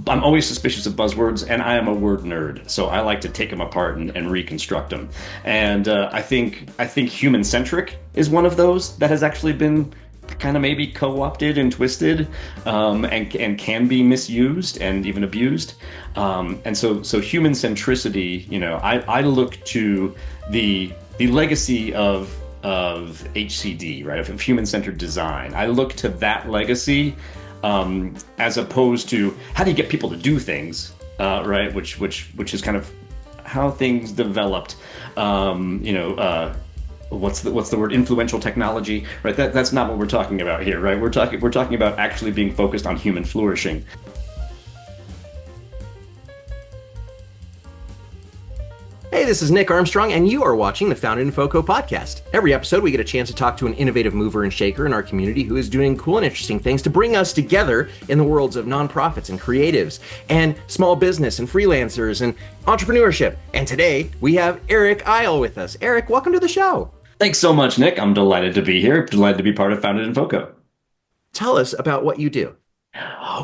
I'm always suspicious of buzzwords, and I am a word nerd, so I like to take them apart and reconstruct them. And I think human-centric is one of those that has actually been kind of maybe co-opted and twisted, and can be misused and even abused. And so human centricity, I look to the legacy of HCD, right, of human-centered design. I look to that legacy, as opposed to how do you get people to do things, right? Which is kind of how things developed. What's the word? Influential technology, right? That's not what we're talking about here, right? We're talking about actually being focused on human flourishing. Hey, this is Nick Armstrong, and you are watching the Founded in FoCo podcast. Every episode, we get a chance to talk to an innovative mover and shaker in our community who is doing cool and interesting things to bring us together in the worlds of nonprofits and creatives and small business and freelancers and entrepreneurship. And today, we have Eryc Eyl with us. Eryc, welcome to the show. Thanks so much, Nick. I'm delighted to be here. Delighted to be part of Founded in FoCo. Tell us about what you do.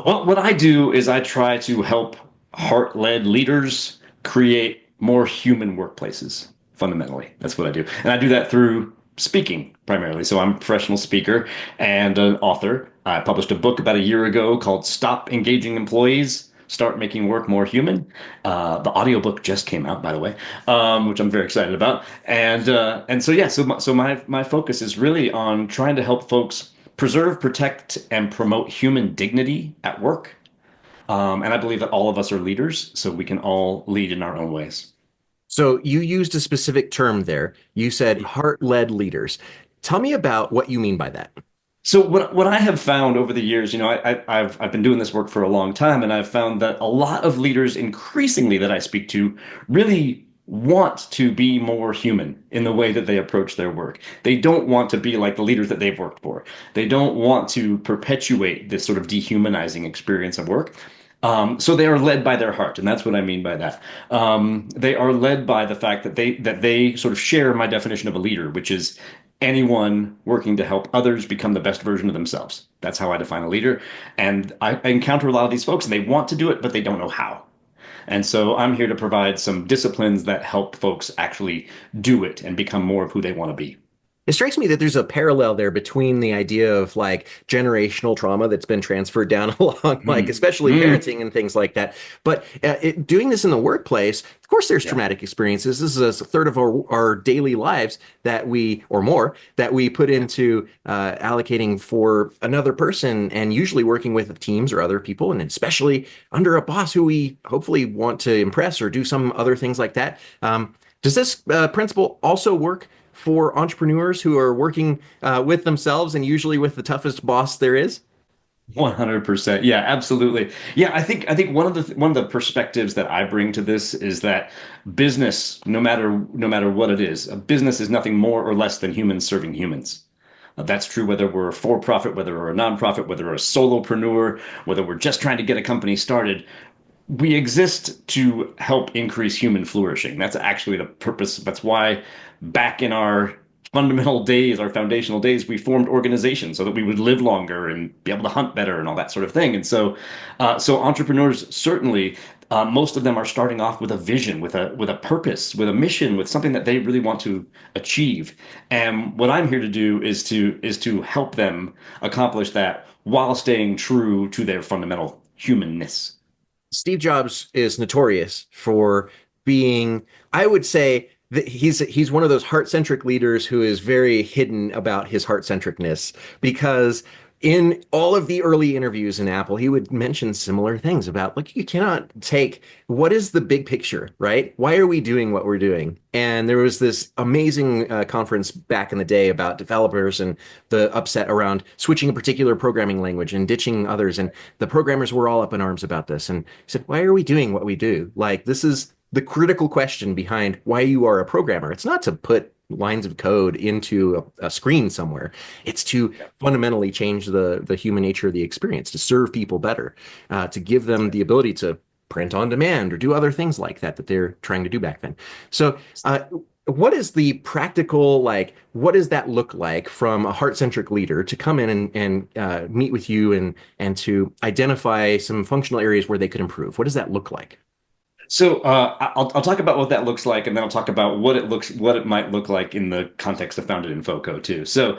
Well, what I do is I try to help heart-led leaders create more human workplaces. Fundamentally, that's what I do. And I do that through speaking primarily. So I'm a professional speaker and an author. I published a book about a year ago called Stop Engaging Employees, Start Making Work More Human. The audiobook just came out, by the way, which I'm very excited about. So my focus is really on trying to help folks preserve, protect, and promote human dignity at work. And I believe that all of us are leaders, so we can all lead in our own ways. So you used a specific term there. You said heart-led leaders. Tell me about what you mean by that. So what I have found over the years, I've been doing this work for a long time, and I've found that a lot of leaders increasingly that I speak to really want to be more human in the way that they approach their work. They don't want to be like the leaders that they've worked for. They don't want to perpetuate this sort of dehumanizing experience of work. So they are led by their heart, and that's what I mean by that. They are led by the fact that they sort of share my definition of a leader, which is anyone working to help others become the best version of themselves. That's how I define a leader. And I encounter a lot of these folks, and they want to do it, but they don't know how. And so I'm here to provide some disciplines that help folks actually do it and become more of who they want to be. It strikes me that there's a parallel there between the idea of like generational trauma that's been transferred down along, like especially parenting and things like that. But doing this in the workplace, of course, there's traumatic experiences. This is a third of our daily lives that or more, that we put into allocating for another person, and usually working with teams or other people, and especially under a boss who we hopefully want to impress or do some other things like that. Does this principle also work for entrepreneurs who are working with themselves and usually with the toughest boss there is? 100%. Yeah, absolutely. Yeah, I think one of the perspectives that I bring to this is that business, no matter what it is, a business is nothing more or less than humans serving humans. That's true whether we're a for-profit, whether we're a nonprofit, whether we're a solopreneur, whether we're just trying to get a company started. We exist to help increase human flourishing. That's actually the purpose. That's why back in our fundamental days, our foundational days, we formed organizations so that we would live longer and be able to hunt better and all that sort of thing. And so entrepreneurs certainly, most of them are starting off with a vision, with a purpose, with a mission, with something that they really want to achieve. And what I'm here to do is to help them accomplish that while staying true to their fundamental humanness. Steve Jobs is notorious for being, I would say, that he's one of those heart-centric leaders who is very hidden about his heart-centricness, because in all of the early interviews in Apple, he would mention similar things about, like, you cannot take what is the big picture, right? Why are we doing what we're doing? And there was this amazing conference back in the day about developers and the upset around switching a particular programming language and ditching others. And the programmers were all up in arms about this. And he said, why are we doing what we do? Like, this is the critical question behind why you are a programmer. It's not to put lines of code into a screen somewhere. It's to fundamentally change the human nature of the experience, to serve people better, to give them the ability to print on demand or do other things like that they're trying to do back then. So what is the practical, like, what does that look like from a heart-centric leader to come in and meet with you and to identify some functional areas where they could improve? What does that look like? So I'll talk about what that looks like, and then I'll talk about what it might look like in the context of Founded in FoCo too. So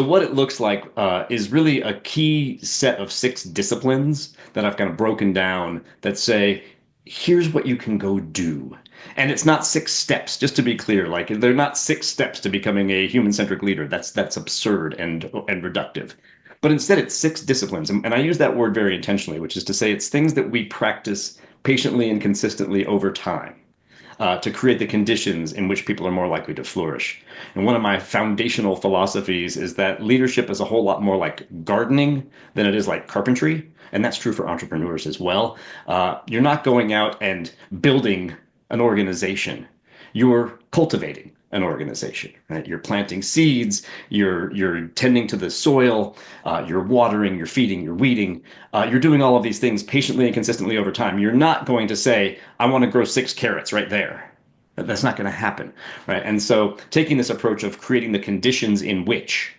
what it looks like is really a key set of 6 disciplines that I've kind of broken down that say, here's what you can go do. And it's not 6 steps, just to be clear. Like they're not 6 steps to becoming a human-centric leader. That's absurd and reductive. But instead, it's 6 disciplines. And I use that word very intentionally, which is to say it's things that we practice patiently and consistently over time to create the conditions in which people are more likely to flourish. And one of my foundational philosophies is that leadership is a whole lot more like gardening than it is like carpentry. And that's true for entrepreneurs as well. You're not going out and building an organization, you're cultivating an organization, right? You're planting seeds, you're tending to the soil, you're watering, you're feeding, you're weeding, you're doing all of these things patiently and consistently over time. You're not going to say, I want to grow 6 carrots right there. That's not going to happen, right? And so taking this approach of creating the conditions in which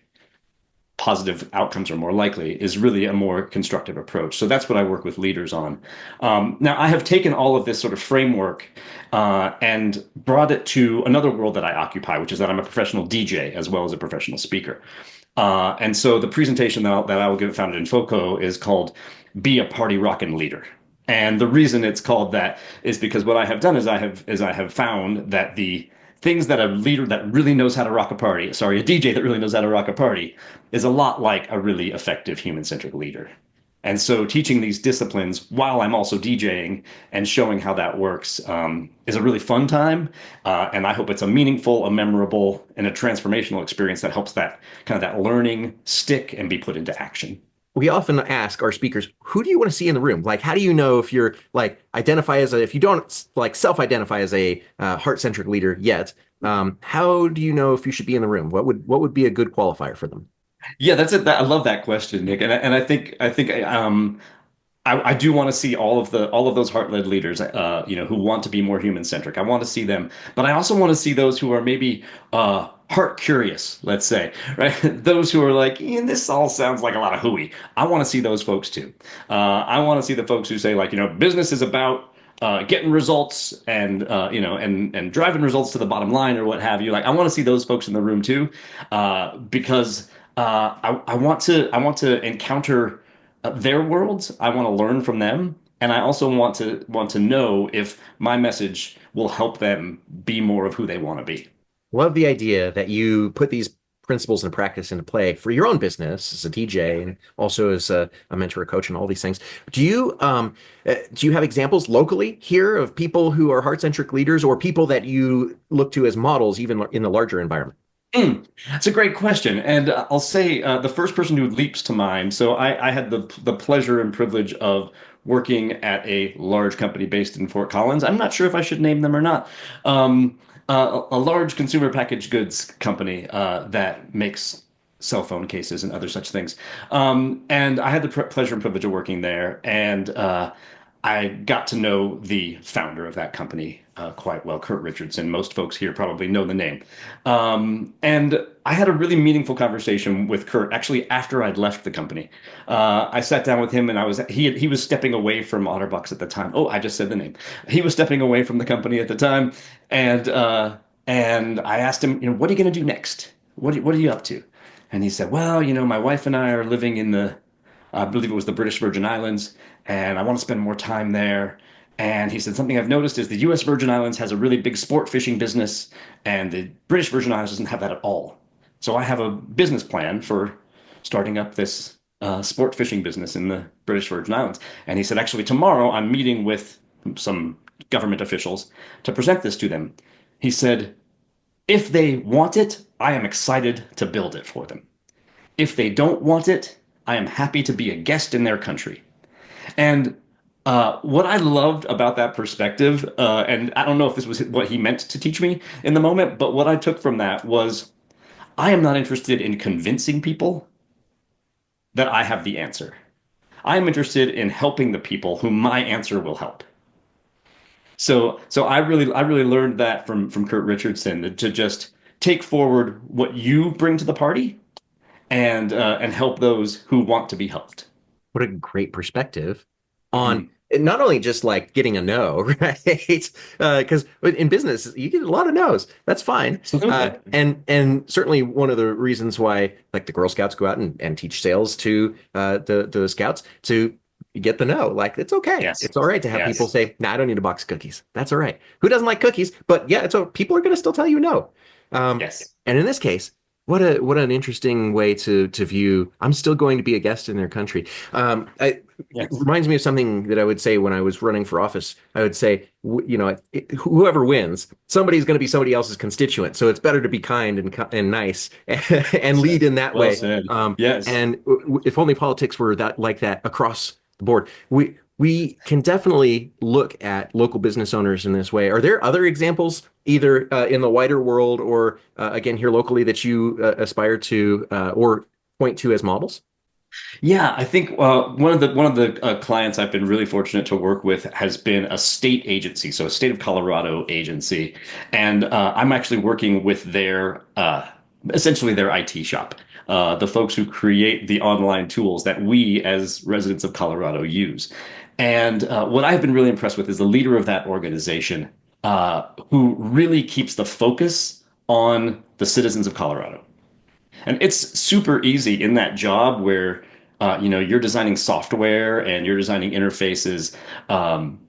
positive outcomes are more likely is really a more constructive approach. So that's what I work with leaders on. Now, I have taken all of this sort of framework and brought it to another world that I occupy, which is that I'm a professional DJ as well as a professional speaker. And so the presentation that I will give at Founded in FoCo is called Be a Party Rockin' Leader. And the reason it's called that is because what I have done is I have found that the things that a leader that really knows how to rock a party, sorry, a DJ that really knows how to rock a party, is a lot like a really effective human-centric leader. And so teaching these disciplines while I'm also DJing and showing how that works is a really fun time. And I hope it's a meaningful, a memorable, and a transformational experience that helps that kind of that learning stick and be put into action. We often ask our speakers, who do you want to see in the room? Like, how do you know if you're like identify as a, if you don't like self-identify as a heart-centric leader yet, how do you know if you should be in the room? What would be a good qualifier for them? Yeah, that's it. I love that question, Nick. And I do want to see all of those heart-led leaders, who want to be more human-centric. I want to see them, but I also want to see those who are maybe heart curious, let's say, right? Those who are like, this all sounds like a lot of hooey. I want to see those folks too. I want to see the folks who say like, business is about getting results and and driving results to the bottom line or what have you. Like, I want to see those folks in the room too, because I want to encounter their worlds. I want to learn from them, and I also want to know if my message will help them be more of who they want to be. Love the idea that you put these principles and practice into play for your own business as a DJ and also as a mentor, a coach, and all these things. Do you have examples locally here of people who are heart-centric leaders or people that you look to as models, even in the larger environment? That's a great question, and I'll say the first person who leaps to mind. So I had the pleasure and privilege of working at a large company based in Fort Collins. I'm not sure if I should name them or not. A large consumer packaged goods company that makes cell phone cases and other such things. And I had the pleasure and privilege of working there, and I got to know the founder of that company quite well, Kurt Richardson. Most folks here probably know the name. And I had a really meaningful conversation with Kurt actually after I'd left the company. I sat down with him and he was stepping away from Otterbox at the time. Oh, I just said the name. He was stepping away from the company at the time, and I asked him, what are you going to do next? What are you up to? And he said, well, my wife and I are living in I believe it was the British Virgin Islands, and I want to spend more time there. And he said, something I've noticed is the US Virgin Islands has a really big sport fishing business, and the British Virgin Islands doesn't have that at all. So I have a business plan for starting up this sport fishing business in the British Virgin Islands. And he said, actually, tomorrow I'm meeting with some government officials to present this to them. He said, if they want it, I am excited to build it for them. If they don't want it, I am happy to be a guest in their country. And what I loved about that perspective, and I don't know if this was what he meant to teach me in the moment, but what I took from that was I am not interested in convincing people that I have the answer. I am interested in helping the people whom my answer will help. So I really learned that from Kurt Richardson to just take forward what you bring to the party and help those who want to be helped. What a great perspective on Mhm. not only just like getting a no, right? Because in business you get a lot of no's. That's fine. Absolutely. And certainly one of the reasons why like the Girl Scouts go out and teach sales to the scouts to get the no. Like it's okay. Yes. It's all right to have people Yes. say, "Nah, I don't need a box of cookies." That's all right. Who doesn't like cookies? But yeah, people are going to still tell you no. Um, Yes. and in this case, what an interesting way to view. I'm still going to be a guest in their country. It Yes. reminds me of something that I would say when I was running for office. I would say, whoever wins, somebody's going to be somebody else's constituent. So it's better to be kind and nice Well and said. lead in that Well way. said. Yes. And if only politics were that like that across the board, we can definitely look at local business owners in this way. Are there other examples, either in the wider world or again here locally, that you aspire to or point to as models? Yeah, I think one of the clients I've been really fortunate to work with has been a state agency, so a state of Colorado agency, and I'm actually working with their essentially their IT shop, the folks who create the online tools that we as residents of Colorado use. And what I've been really impressed with is the leader of that organization, who really keeps the focus on the citizens of Colorado. And it's super easy in that job where you're designing software and you're designing interfaces.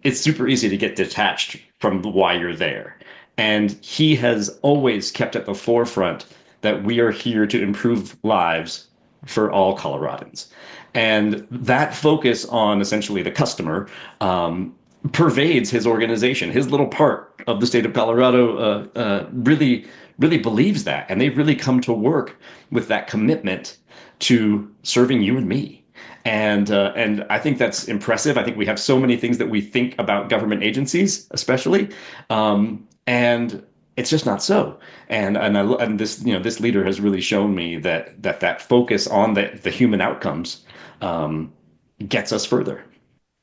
It's super easy to get detached from why you're there. And he has always kept at the forefront that we are here to improve lives for all Coloradans. And that focus on essentially the customer pervades his organization. His little part of the state of Colorado really believes that, and they've really come to work with that commitment to serving you and me. And I think that's impressive. I think we have so many things that we think about government agencies, especially, and it's just not so. And this this leader has really shown me that focus on the human outcomes gets us further.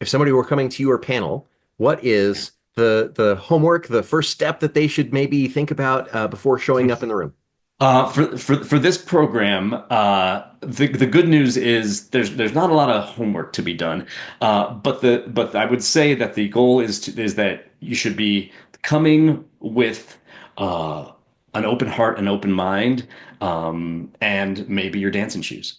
If somebody were coming to your panel, what is the homework, the first step that they should maybe think about before showing up in the room? For this program, the good news is there's not a lot of homework to be done, but I would say that the goal is that you should be coming with uh, an open heart, an open mind, and maybe your dancing shoes.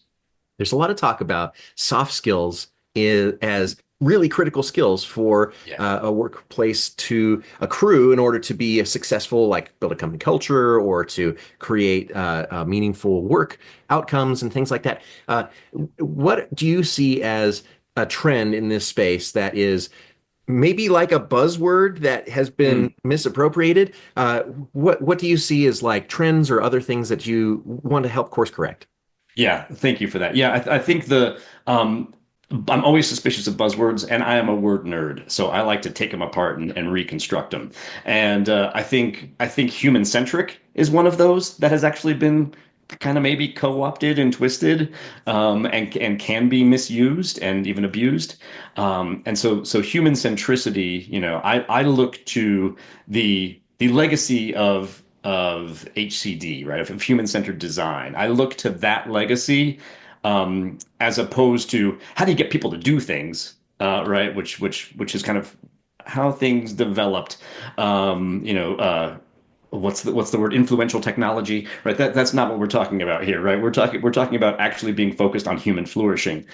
There's a lot of talk about soft skills as really critical skills for Yeah. a workplace to accrue in order to be a successful, like build a company culture or to create meaningful work outcomes and things like that. What do you see as a trend in this space that is maybe like a buzzword that has been misappropriated? What do you see as like trends or other things that you want to help course correct? Yeah, thank you for that. Yeah, I think I'm always suspicious of buzzwords, and I am a word nerd, so I like to take them apart and reconstruct them. And I think human-centric is one of those that has actually been kind of maybe co-opted and twisted, and can be misused and even abused. And so human centricity, I look to the legacy of HCD, right? Of human-centered design. I look to that legacy, as opposed to how do you get people to do things, right? Which is kind of how things developed. What's the word? Influential technology, right? That's not what we're talking about here, right? We're talking about actually being focused on human flourishing.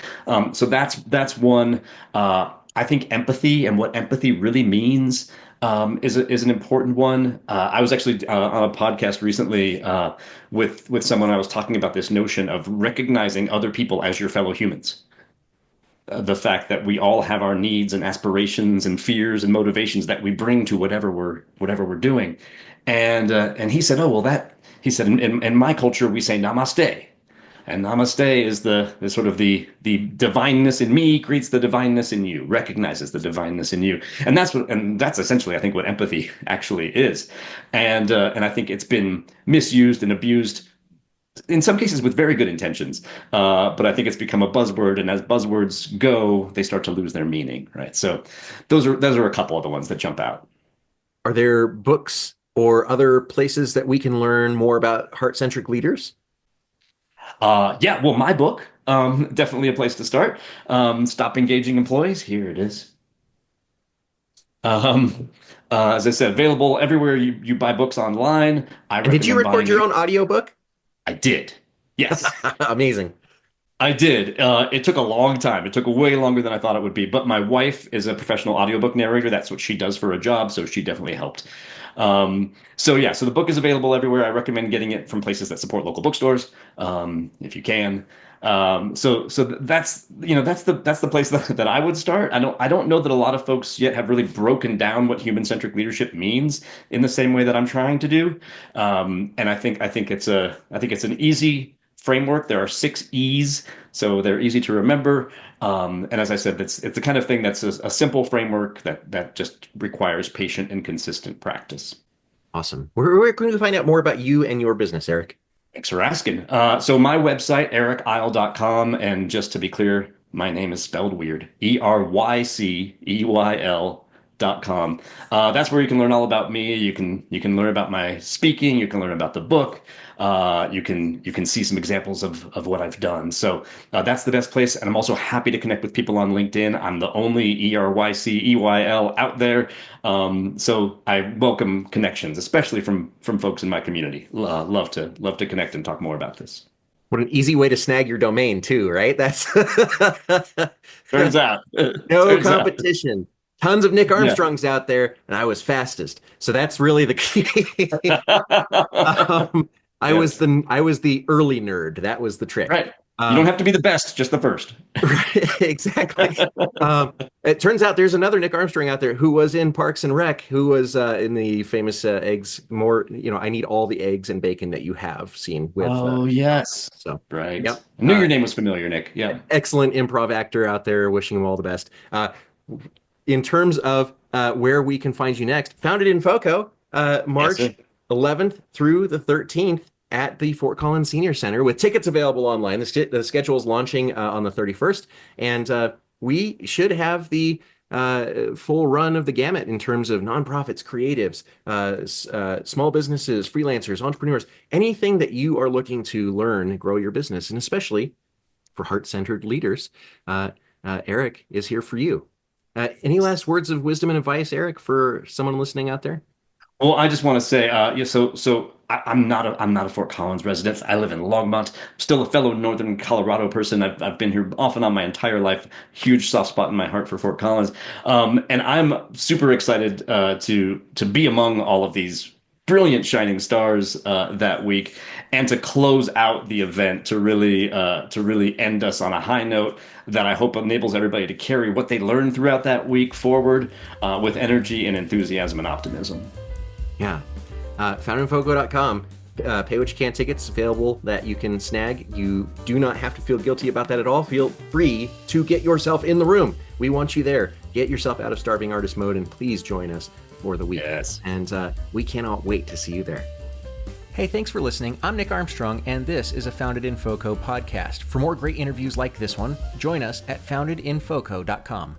So that's one. I think empathy and what empathy really means, is an important one. I was actually on a podcast recently, with someone. I was talking about this notion of recognizing other people as your fellow humans. The fact that we all have our needs and aspirations and fears and motivations that we bring to whatever we're doing. And he said, oh well, that he said in my culture we say namaste. And namaste is the sort of the divineness in me creates the divineness in you, recognizes the divineness in you, and that's essentially I think what empathy actually is, and I think it's been misused and abused in some cases with very good intentions, but I think it's become a buzzword, and as buzzwords go, they start to lose their meaning, right? So those are a couple of the ones that jump out. Are there books or other places that we can learn more about heart-centric leaders? Yeah, well, my book, definitely a place to start. Stop Engaging Employees. Here it is. Um, as I said, available everywhere you buy books online. I And did you recommend record buying your it. own audiobook? I did. Yes. Amazing. I did. It took a long time. It took way longer than I thought it would be. But my wife is a professional audiobook narrator. That's what she does for a job, so she definitely helped. So yeah, so the book is available everywhere. I recommend getting it from places that support local bookstores, if you can. That's that's the place that I would start. I don't know that a lot of folks yet have really broken down what human-centric leadership means in the same way that I'm trying to do. And I think it's an easy framework. There are 6 E's, so they're easy to remember. And as I said, it's the kind of thing that's a simple framework that just requires patient and consistent practice. Awesome. Where can we find out more about you and your business, Eryc? Thanks for asking. So my website, eryceyl.com, and just to be clear, my name is spelled weird. ERYCEYL.com. That's where you can learn all about me. You can learn about my speaking. You can learn about the book. You can see some examples of what I've done. So that's the best place. And I'm also happy to connect with people on LinkedIn. I'm the only ERYCEYL out there. So I welcome connections, especially from folks in my community. Love to connect and talk more about this. What an easy way to snag your domain too, right? That's Turns out, no turns out, competition. Tons of Nick yeah. Armstrongs out there, and I was fastest. So that's really the key. um, Yes, I was the early nerd. That was the trick. right. You don't Um, have to be the best, just the first. right, exactly. It turns out there's another Nick Armstrong out there who was in Parks and Rec, who was in the famous eggs. More, I need all the eggs and bacon that you have seen with. Oh, yes. So, Right. yep. I knew your name was familiar, Nick. Yeah. Excellent improv actor out there. Wishing him all the best. In terms of where we can find you next, founded in FoCo, Yes, March sir. 11th through the 13th at the Fort Collins Senior Center with tickets available online. The schedule is launching on the 31st, and we should have the full run of the gamut in terms of nonprofits, creatives, small businesses, freelancers, entrepreneurs, anything that you are looking to learn, grow your business, and especially for heart-centered leaders, Eryc is here for you. Any last words of wisdom and advice, Eryc, for someone listening out there? Well, I just want to say, yeah. I'm not a Fort Collins resident. I live in Longmont. I'm still a fellow Northern Colorado person. I've been here off and on my entire life. Huge soft spot in my heart for Fort Collins, and I'm super excited to be among all of these brilliant shining stars that week, and to close out the event to really end us on a high note that I hope enables everybody to carry what they learned throughout that week forward with energy and enthusiasm and optimism. Yeah. Foundinfoco.com. Pay what you can tickets available that you can snag. You do not have to feel guilty about that at all. Feel free to get yourself in the room. We want you there. Get yourself out of starving artist mode and please join us for the week. Yes. And we cannot wait to see you there. Hey, thanks for listening. I'm Nick Armstrong, and this is a Founded in FoCo podcast. For more great interviews like this one, join us at foundedinfoco.com.